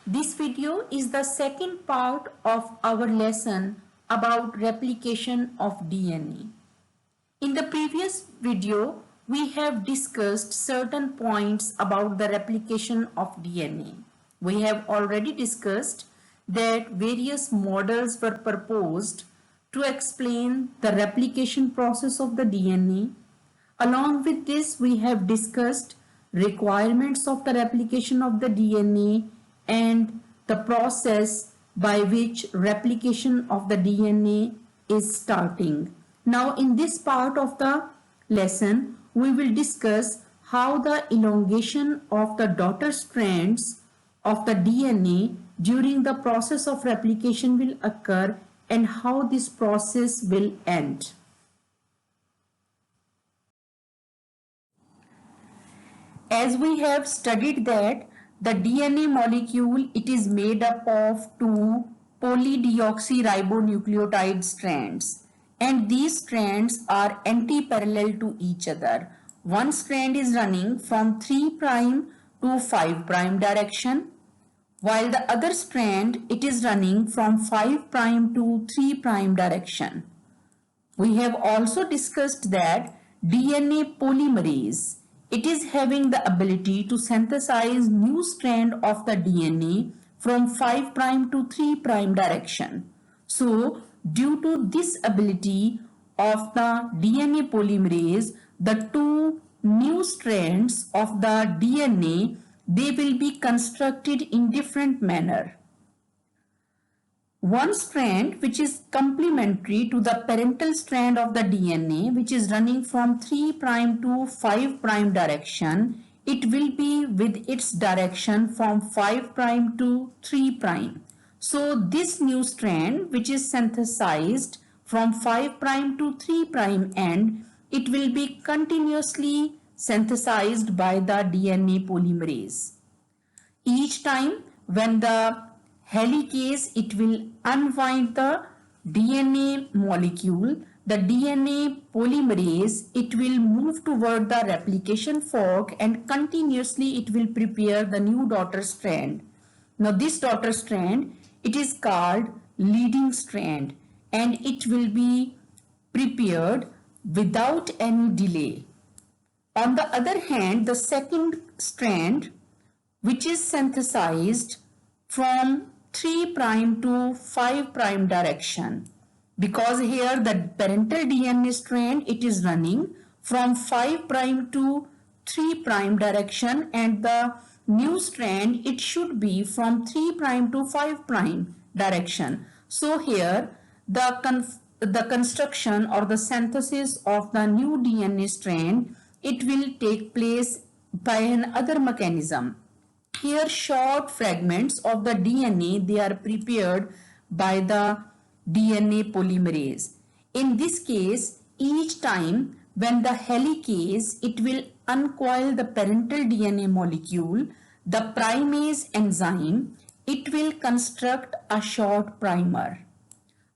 This video is the second part of our lesson about replication of DNA. In the previous video, we have discussed certain points about the replication of DNA. We have already discussed that various models were proposed to explain the replication process of the DNA. Along with this, we have discussed requirements of the replication of the DNA and the process by which replication of the DNA is starting. Now, in this part of the lesson, we will discuss how the elongation of the daughter strands of the DNA during the process of replication will occur and how this process will end. As we have studied that the DNA molecule, it is made up of two polydeoxyribonucleotide strands, and these strands are anti-parallel to each other. One strand is running from 3' to 5' direction, while the other strand, it is running from 5' to 3' direction. We have also discussed that DNA polymerase, it is having the ability to synthesize new strand of the DNA from 5' to 3' direction. So, due to this ability of the DNA polymerase, the two new strands of the DNA, they will be constructed in different manner. One strand which is complementary to the parental strand of the DNA, which is running from 3' to 5' direction, it will be with its direction from 5' to 3'. So this new strand which is synthesized from 5' to 3' end, it will be continuously synthesized by the DNA polymerase. Each time when the helicase, it will unwind the DNA molecule, the DNA polymerase, it will move toward the replication fork and continuously it will prepare the new daughter strand. Now this daughter strand, it is called leading strand and it will be prepared without any delay. On the other hand, the second strand, which is synthesized from 3' to 5' direction, because here the parental DNA strand, it is running from 5' to 3' direction and the new strand, it should be from 3' to 5' direction. So here the construction or the synthesis of the new DNA strand, it will take place by another mechanism. Here short fragments of the DNA, they are prepared by the DNA polymerase. In this case, each time when the helicase, it will uncoil the parental DNA molecule, the primase enzyme, it will construct a short primer.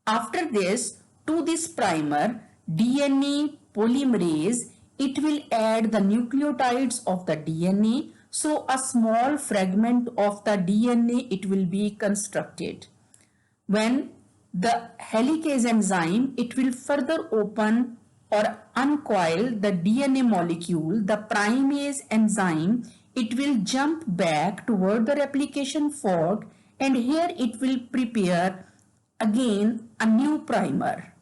After this, to this primer, DNA polymerase, it will add the nucleotides of the DNA. So a small fragment of the DNA, it will be constructed. When the helicase enzyme, it will further open or uncoil the DNA molecule, the primase enzyme, it will jump back toward the replication fork and here it will prepare again a new primer.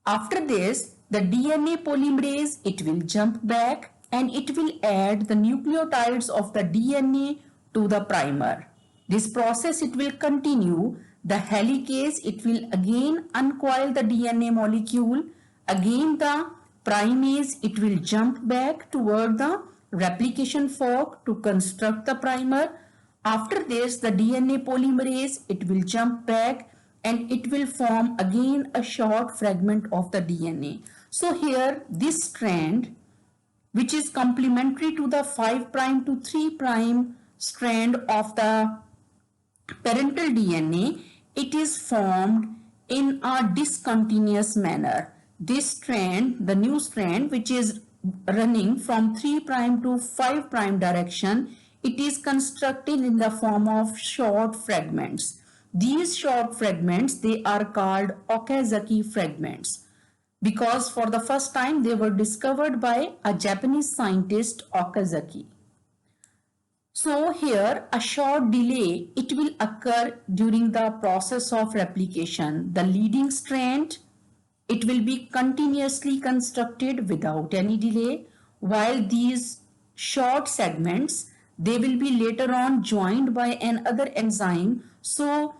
After this, the DNA polymerase, it will jump back and it will add the nucleotides of the DNA to the primer. This process, it will continue. The helicase, it will again uncoil the DNA molecule. Again the primase, it will jump back toward the replication fork to construct the primer. After this, the DNA polymerase, it will jump back and it will form again a short fragment of the DNA. So here this strand, which is complementary to the 5' to 3' strand of the parental DNA, it is formed in a discontinuous manner. This strand, the new strand, which is running from 3' to 5' direction, it is constructed in the form of short fragments. These short fragments, they are called Okazaki fragments because for the first time they were discovered by a Japanese scientist, Okazaki. So here a short delay, it will occur during the process of replication. The leading strand, it will be continuously constructed without any delay, while these short segments, they will be later on joined by another enzyme. So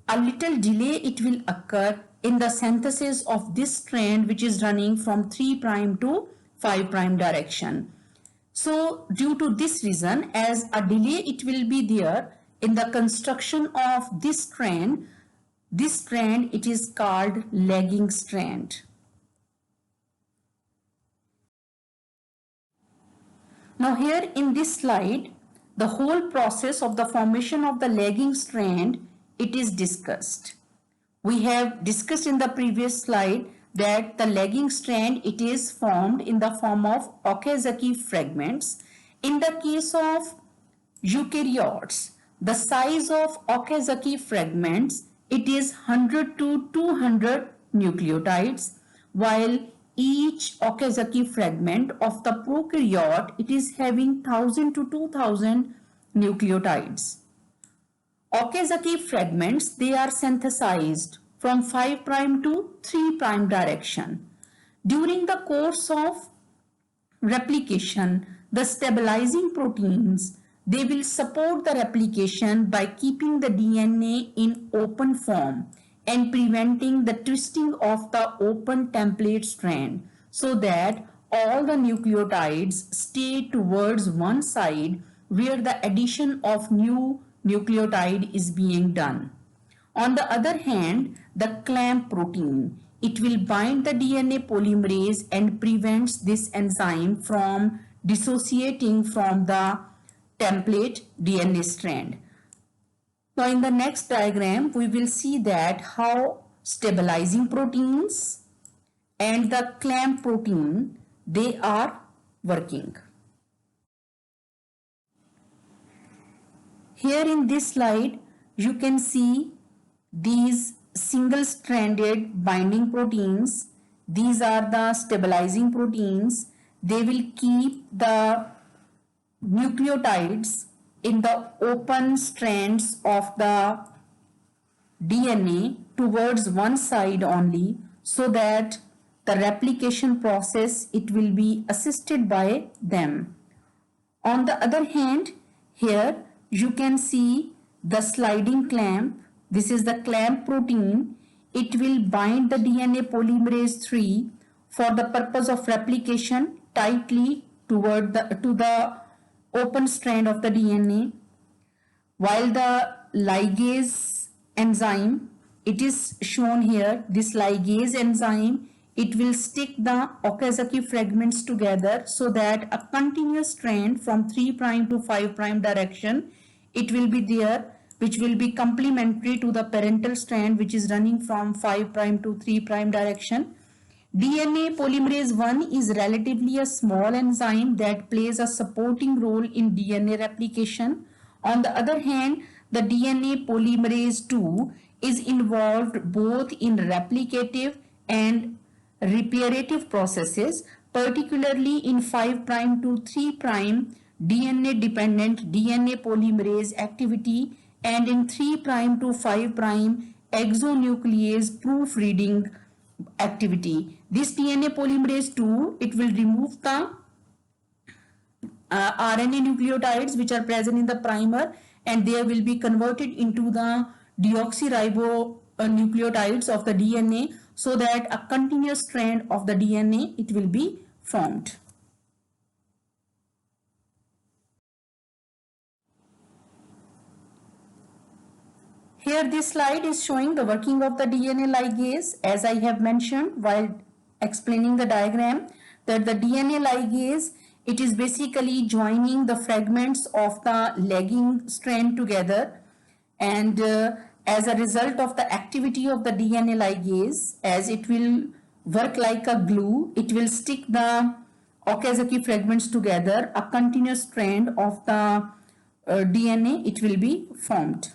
a little delay it will occur in the synthesis of this strand which is running from 3 prime to 5 prime direction. So due to this reason, as a delay it will be there in the construction of this strand it is called lagging strand. Now here in this slide, the whole process of the formation of the lagging strand, it is discussed. We have discussed in the previous slide that the lagging strand, it is formed in the form of Okazaki fragments. In the case of eukaryotes, the size of Okazaki fragments, it is 100 to 200 nucleotides, while each Okazaki fragment of the prokaryote, it is having 1000 to 2000 nucleotides. Okazaki fragments, they are synthesized from 5 prime to 3 prime direction. During the course of replication, the stabilizing proteins, they will support the replication by keeping the DNA in open form and preventing the twisting of the open template strand so that all the nucleotides stay towards one side where the addition of new nucleotide is being done. On the other hand, the clamp protein, it will bind the DNA polymerase and prevents this enzyme from dissociating from the template DNA strand. Now in the next diagram, we will see that how stabilizing proteins and the clamp protein, they are working. Here in this slide, you can see these single-stranded binding proteins. These are the stabilizing proteins. They will keep the nucleotides in the open strands of the DNA towards one side only so that the replication process, it will be assisted by them. On the other hand, here you can see the sliding clamp. This is the clamp protein. It will bind the DNA polymerase 3 for the purpose of replication tightly to the open strand of the DNA, while the ligase enzyme, it is shown here, this ligase enzyme, it will stick the Okazaki fragments together so that a continuous strand from 3 prime to 5 prime direction, it will be there, which will be complementary to the parental strand which is running from 5 prime to 3 prime direction. DNA polymerase 1 is relatively a small enzyme that plays a supporting role in DNA replication. On the other hand, the DNA polymerase 2 is involved both in replicative and reparative processes, particularly in 5 prime to 3 prime DNA dependent DNA polymerase activity and in 3 prime to 5 prime exonuclease proofreading activity. This DNA polymerase 2, it will remove the RNA nucleotides which are present in the primer and they will be converted into the deoxyribonucleotides of the DNA so that a continuous strand of the DNA, it will be formed. Here this slide is showing the working of the DNA ligase. As I have mentioned while explaining the diagram, that the DNA ligase, it is basically joining the fragments of the lagging strand together, and as a result of the activity of the DNA ligase, as it will work like a glue, it will stick the Okazaki fragments together, a continuous strand of the DNA, it will be formed.